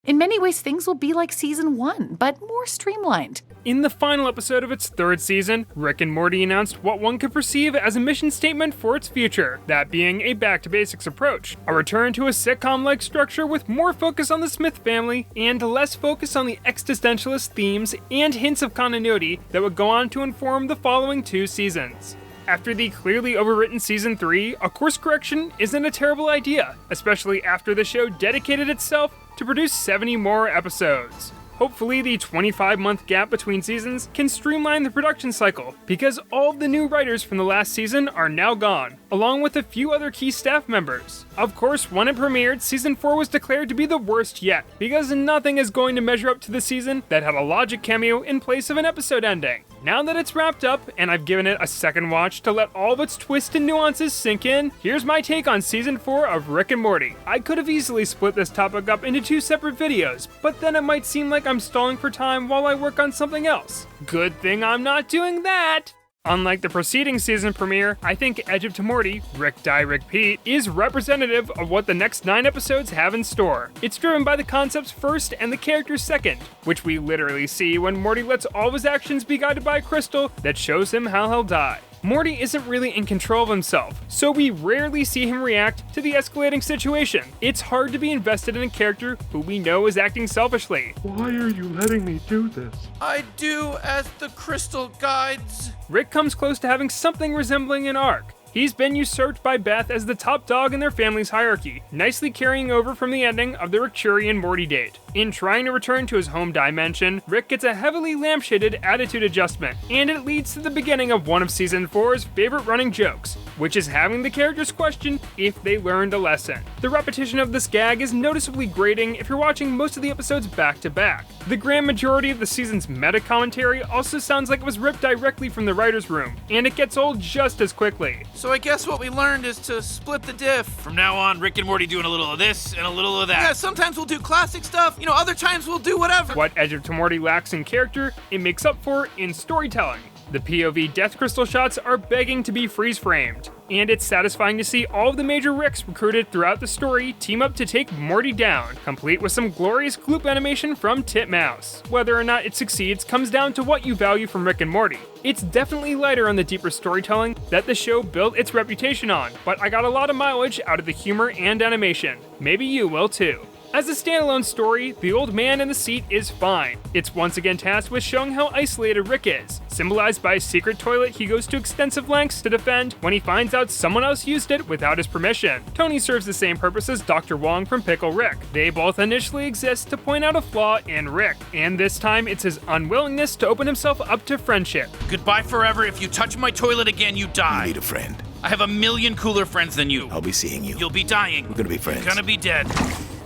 In many ways, things will be like Season 1, but more streamlined. In the final episode of its third season, Rick and Morty announced what one could perceive as a mission statement for its future, that being a back-to-basics approach, a return to a sitcom-like structure with more focus on the Smith family, and less focus on the existentialist themes and hints of continuity that would go on to inform the following 2 seasons. After the clearly overwritten Season 3, a course correction isn't a terrible idea, especially after the show dedicated itself to produce 70 more episodes. Hopefully the 25-month gap between seasons can streamline the production cycle, because all of the new writers from the last season are now gone, along with a few other key staff members. Of course, when it premiered, Season 4 was declared to be the worst yet, because nothing is going to measure up to the season that had a Logic cameo in place of an episode ending. Now that it's wrapped up, and I've given it a second watch to let all of its twists and nuances sink in, here's my take on Season 4 of Rick and Morty. I could have easily split this topic up into 2 separate videos, but then it might seem like I'm stalling for time while I work on something else. Good thing I'm not doing that! Unlike the preceding season premiere, I think Edge of Tomorty, Rick Die Rickpeat, is representative of what the next 9 episodes have in store. It's driven by the concepts first and the characters second, which we literally see when Morty lets all of his actions be guided by a crystal that shows him how he'll die. Morty isn't really in control of himself, so we rarely see him react to the escalating situation. It's hard to be invested in a character who we know is acting selfishly. Why are you letting me do this? I do as the crystal guides. Rick comes close to having something resembling an arc. He's been usurped by Beth as the top dog in their family's hierarchy, nicely carrying over from the ending of the Rickturn Morty date. In trying to return to his home dimension, Rick gets a heavily lampshaded attitude adjustment, and it leads to the beginning of one of Season 4's favorite running jokes, which is having the characters question if they learned a lesson. The repetition of this gag is noticeably grating if you're watching most of the episodes back to back. The grand majority of the season's meta-commentary also sounds like it was ripped directly from the writer's room, and it gets old just as quickly. So I guess what we learned is to split the diff. From now on, Rick and Morty doing a little of this and a little of that. Yeah, sometimes we'll do classic stuff, other times we'll do whatever. What Edge of Tomorty lacks in character, it makes up for in storytelling. The POV death crystal shots are begging to be freeze-framed, and it's satisfying to see all of the major Ricks recruited throughout the story team up to take Morty down, complete with some glorious gloop animation from Titmouse. Whether or not it succeeds comes down to what you value from Rick and Morty. It's definitely lighter on the deeper storytelling that the show built its reputation on, but I got a lot of mileage out of the humor and animation. Maybe you will too. As a standalone story, the old man in the seat is fine. It's once again tasked with showing how isolated Rick is, symbolized by a secret toilet he goes to extensive lengths to defend when he finds out someone else used it without his permission. Tony serves the same purpose as Dr. Wong from Pickle Rick. They both initially exist to point out a flaw in Rick, and this time it's his unwillingness to open himself up to friendship. Goodbye forever. If you touch my toilet again, you die. You need a friend. I have a million cooler friends than you. I'll be seeing you. You'll be dying. We're gonna be friends. You're gonna be dead.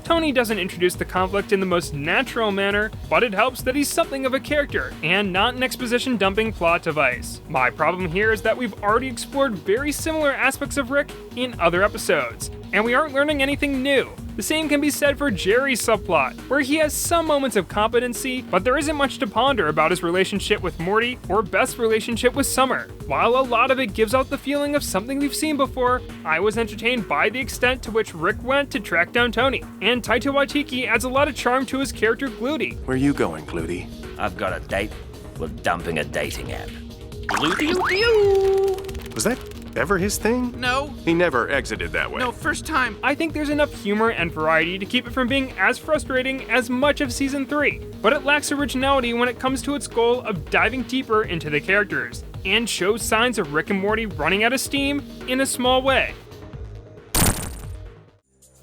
Tony doesn't introduce the conflict in the most natural manner, but it helps that he's something of a character, and not an exposition-dumping plot device. My problem here is that we've already explored very similar aspects of Rick in other episodes, and we aren't learning anything new. The same can be said for Jerry's subplot, where he has some moments of competency, but there isn't much to ponder about his relationship with Morty or Beth's relationship with Summer. While a lot of it gives out the feeling of something we've seen before, I was entertained by the extent to which Rick went to track down Tony, and Taika Waititi adds a lot of charm to his character Gluty. Where are you going, Gluty? I've got a date. We're dumping a dating app. Was that ever his thing? No. He never exited that way. No, first time. I think there's enough humor and variety to keep it from being as frustrating as much of Season 3, but it lacks originality when it comes to its goal of diving deeper into the characters, and shows signs of Rick and Morty running out of steam in a small way.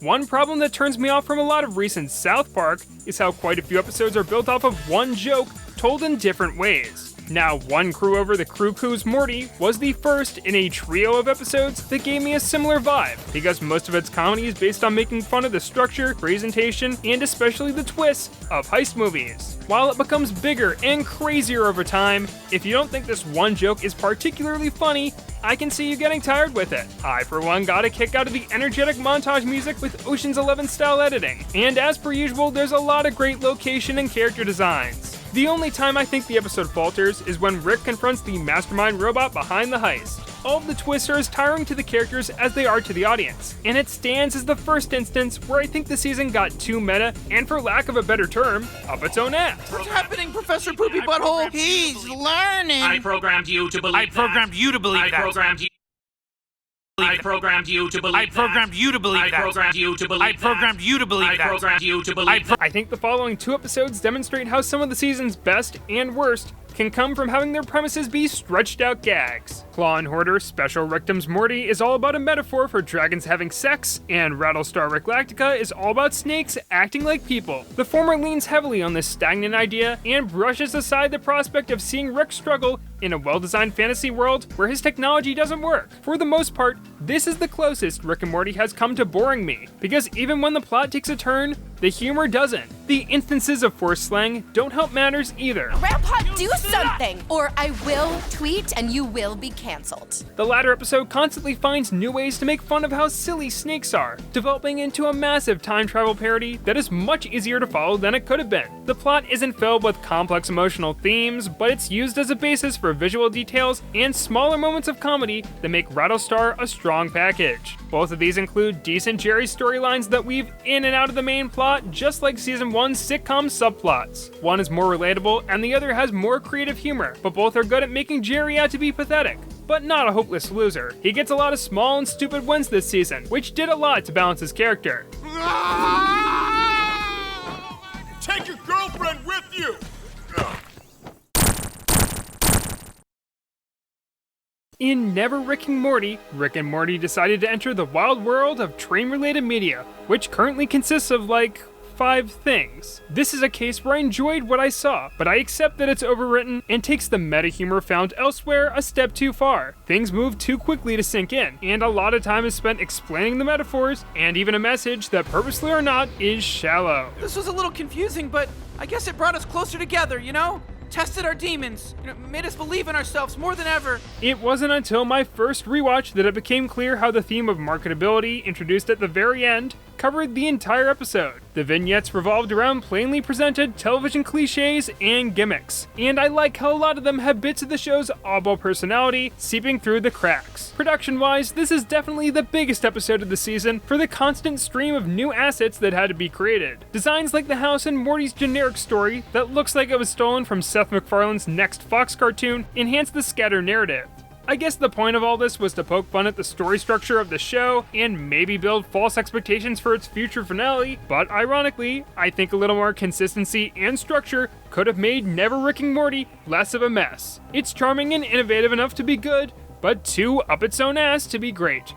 One problem that turns me off from a lot of recent South Park is how quite a few episodes are built off of one joke told in different ways. Now, one crew over the Crewcoo's Morty was the first in a trio of episodes that gave me a similar vibe, because most of its comedy is based on making fun of the structure, presentation, and especially the twists of heist movies. While it becomes bigger and crazier over time, if you don't think this one joke is particularly funny, I can see you getting tired with it. I, for one, got a kick out of the energetic montage music with Ocean's 11 style editing, and as per usual, there's a lot of great location and character designs. The only time I think the episode falters is when Rick confronts the mastermind robot behind the heist. all of the twists are as tiring to the characters as they are to the audience, and it stands as the first instance where I think the season got too meta, and for lack of a better term, up its own ass. What's happening, Professor Poopy Butthole? He's learning. I programmed you to believe that. I programmed you to believe that. I programmed you to believe that. I programmed you to believe that. I think the following 2 episodes demonstrate how some of the season's best and worst can come from having their premises be stretched out gags. Claw and Hoarder Special Ricktim's Morty is all about a metaphor for dragons having sex, and Rattlestar Ricklactica is all about snakes acting like people. The former leans heavily on this stagnant idea and brushes aside the prospect of seeing Rick struggle in a well-designed fantasy world where his technology doesn't work. For the most part, this is the closest Rick and Morty has come to boring me, because even when the plot takes a turn, the humor doesn't. The instances of forced slang don't help matters either. Grandpa, do something, or I will tweet and you will be canceled. The latter episode constantly finds new ways to make fun of how silly snakes are, developing into a massive time travel parody that is much easier to follow than it could have been. The plot isn't filled with complex emotional themes, but it's used as a basis for visual details and smaller moments of comedy that make Rattlestar a strong package. Both of these include decent Jerri storylines that weave in and out of the main plot, just like Season 1's sitcom subplots. One is more relatable, and the other has more creative humor, but both are good at making Jerri out to be pathetic, but not a hopeless loser. He gets a lot of small and stupid wins this season, which did a lot to balance his character. Take your girlfriend with you! In Never Ricking Morty, Rick and Morty decided to enter the wild world of train-related media, which currently consists of, 5 things. This is a case where I enjoyed what I saw, but I accept that it's overwritten and takes the meta humor found elsewhere a step too far. Things move too quickly to sink in, and a lot of time is spent explaining the metaphors, and even a message that, purposely or not, is shallow. This was a little confusing, but I guess it brought us closer together, you know? Tested our demons, made us believe in ourselves more than ever. It wasn't until my first rewatch that it became clear how the theme of marketability, introduced at the very end, covered the entire episode. The vignettes revolved around plainly presented television cliches and gimmicks, and I like how a lot of them have bits of the show's oddball personality seeping through the cracks. Production-wise, this is definitely the biggest episode of the season for the constant stream of new assets that had to be created. Designs like the house in Morty's generic story that looks like it was stolen from Seth MacFarlane's next Fox cartoon enhance the scatter narrative. I guess the point of all this was to poke fun at the story structure of the show and maybe build false expectations for its future finale, but ironically, I think a little more consistency and structure could have made Never Ricking Morty less of a mess. It's charming and innovative enough to be good, but too up its own ass to be great.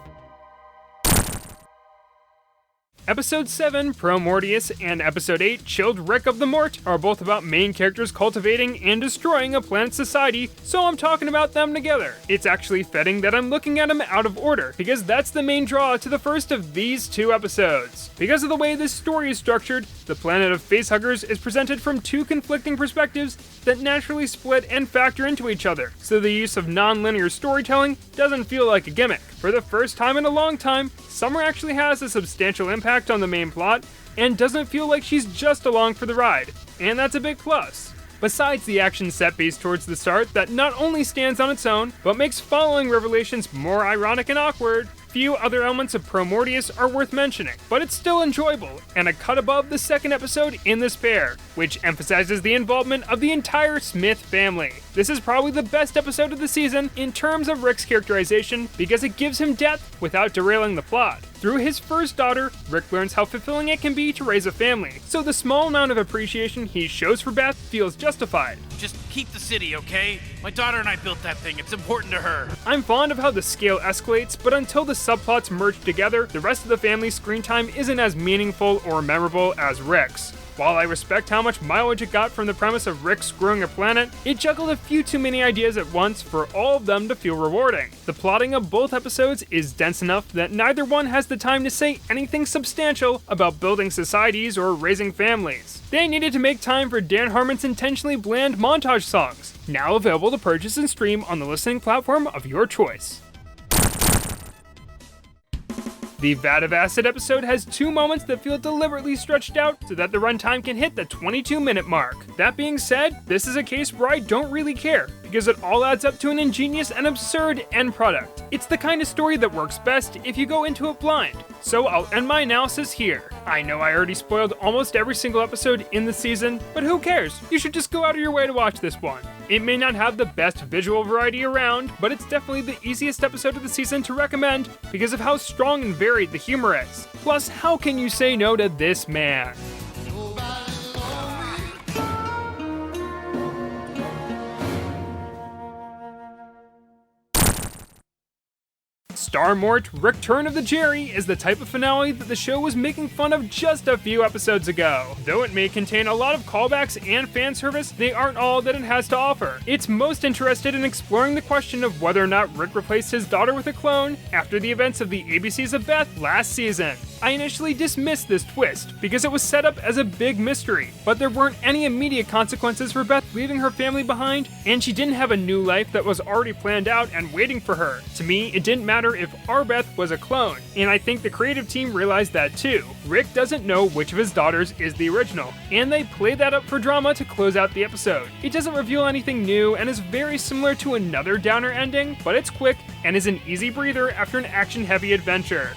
Episode 7, Promortyus, and Episode 8, Childrick of the Mort, are both about main characters cultivating and destroying a planet's society, so I'm talking about them together. It's actually fitting that I'm looking at them out of order, because that's the main draw to the first of these 2 episodes. Because of the way this story is structured, the planet of facehuggers is presented from 2 conflicting perspectives that naturally split and factor into each other, so the use of non-linear storytelling doesn't feel like a gimmick. For the first time in a long time, Summer actually has a substantial impact on the main plot, and doesn't feel like she's just along for the ride, and that's a big plus. Besides the action set piece towards the start that not only stands on its own, but makes following revelations more ironic and awkward, few other elements of Promortyus are worth mentioning, but it's still enjoyable, and a cut above the second episode in this pair, which emphasizes the involvement of the entire Smith family. This is probably the best episode of the season in terms of Rick's characterization because it gives him depth without derailing the plot. Through his first daughter, Rick learns how fulfilling it can be to raise a family, so the small amount of appreciation he shows for Beth feels justified. Just keep the city, okay? My daughter and I built that thing. It's important to her. I'm fond of how the scale escalates, but until the subplots merge together, the rest of the family's screen time isn't as meaningful or memorable as Rick's. While I respect how much mileage it got from the premise of Rick screwing a planet, it juggled a few too many ideas at once for all of them to feel rewarding. The plotting of both episodes is dense enough that neither one has the time to say anything substantial about building societies or raising families. They needed to make time for Dan Harmon's intentionally bland montage songs, now available to purchase and stream on the listening platform of your choice. The Vat of Acid episode has 2 moments that feel deliberately stretched out so that the runtime can hit the 22-minute mark. That being said, this is a case where I don't really care, because it all adds up to an ingenious and absurd end product. It's the kind of story that works best if you go into it blind. So I'll end my analysis here. I know I already spoiled almost every single episode in the season, but who cares? You should just go out of your way to watch this one. It may not have the best visual variety around, but it's definitely the easiest episode of the season to recommend because of how strong and varied the humor is. Plus, how can you say no to this man? Star Mort, Rickturn of the Jerri is the type of finale that the show was making fun of just a few episodes ago. Though it may contain a lot of callbacks and fan service, they aren't all that it has to offer. It's most interested in exploring the question of whether or not Rick replaced his daughter with a clone after the events of the ABCs of Beth last season. I initially dismissed this twist because it was set up as a big mystery, but there weren't any immediate consequences for Beth leaving her family behind, and she didn't have a new life that was already planned out and waiting for her. To me, it didn't matter if our Beth was a clone, and I think the creative team realized that too. Rick doesn't know which of his daughters is the original, and they play that up for drama to close out the episode. It doesn't reveal anything new and is very similar to another downer ending, but it's quick and is an easy breather after an action-heavy adventure.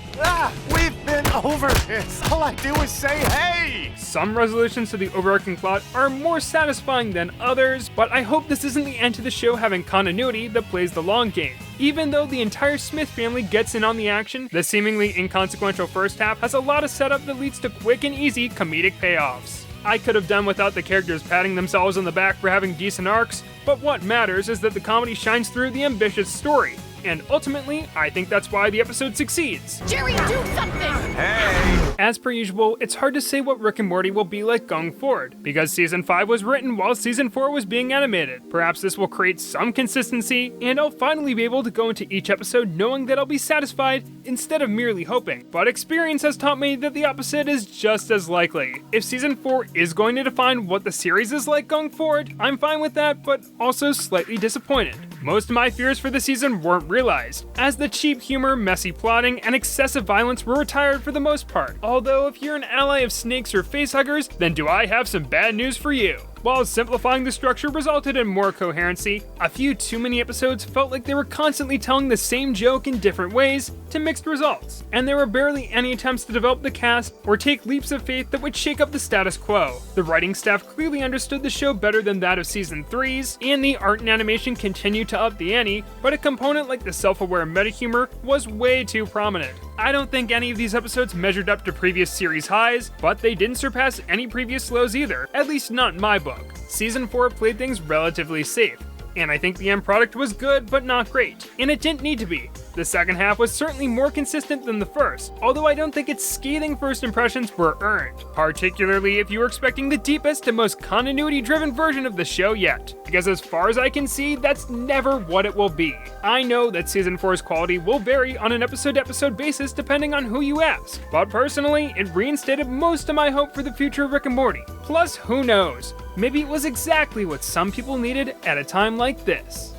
We've been over this. All I do is say hey! Some resolutions to the overarching plot are more satisfying than others, but I hope this isn't the end to the show having continuity that plays the long game. Even though the entire Smith family gets in on the action, the seemingly inconsequential first half has a lot of setup that leads to quick and easy comedic payoffs. I could have done without the characters patting themselves on the back for having decent arcs, but what matters is that the comedy shines through the ambitious story. And ultimately, I think that's why the episode succeeds. Jerri, do something! Hey! As per usual, it's hard to say what Rick and Morty will be like going forward, because Season 5 was written while Season 4 was being animated. Perhaps this will create some consistency, and I'll finally be able to go into each episode knowing that I'll be satisfied instead of merely hoping. But experience has taught me that the opposite is just as likely. If Season 4 is going to define what the series is like going forward, I'm fine with that, but also slightly disappointed. Most of my fears for the season weren't realized, as the cheap humor, messy plotting, and excessive violence were retired for the most part. Although if you're an ally of snakes or facehuggers, then do I have some bad news for you. While simplifying the structure resulted in more coherency, a few too many episodes felt like they were constantly telling the same joke in different ways to mixed results, and there were barely any attempts to develop the cast or take leaps of faith that would shake up the status quo. The writing staff clearly understood the show better than that of Season 3's, and the art and animation continued to up the ante, but a component like the self-aware meta-humor was way too prominent. I don't think any of these episodes measured up to previous series highs, but they didn't surpass any previous lows either, at least not in my book. Season 4 played things relatively safe, and I think the end product was good but not great, and it didn't need to be. The second half was certainly more consistent than the first, although I don't think its scathing first impressions were earned, particularly if you were expecting the deepest and most continuity-driven version of the show yet, because as far as I can see, that's never what it will be. I know that Season 4's quality will vary on an episode-to-episode basis depending on who you ask, but personally, it reinstated most of my hope for the future of Rick and Morty. Plus, who knows? Maybe it was exactly what some people needed at a time like this.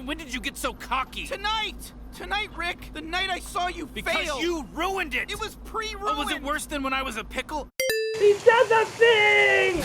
When did you get so cocky? Tonight! Tonight, Rick! The night I saw you Because fail! you ruined it! It was pre-ruined! Oh, was it worse than when I was a pickle? He does a thing!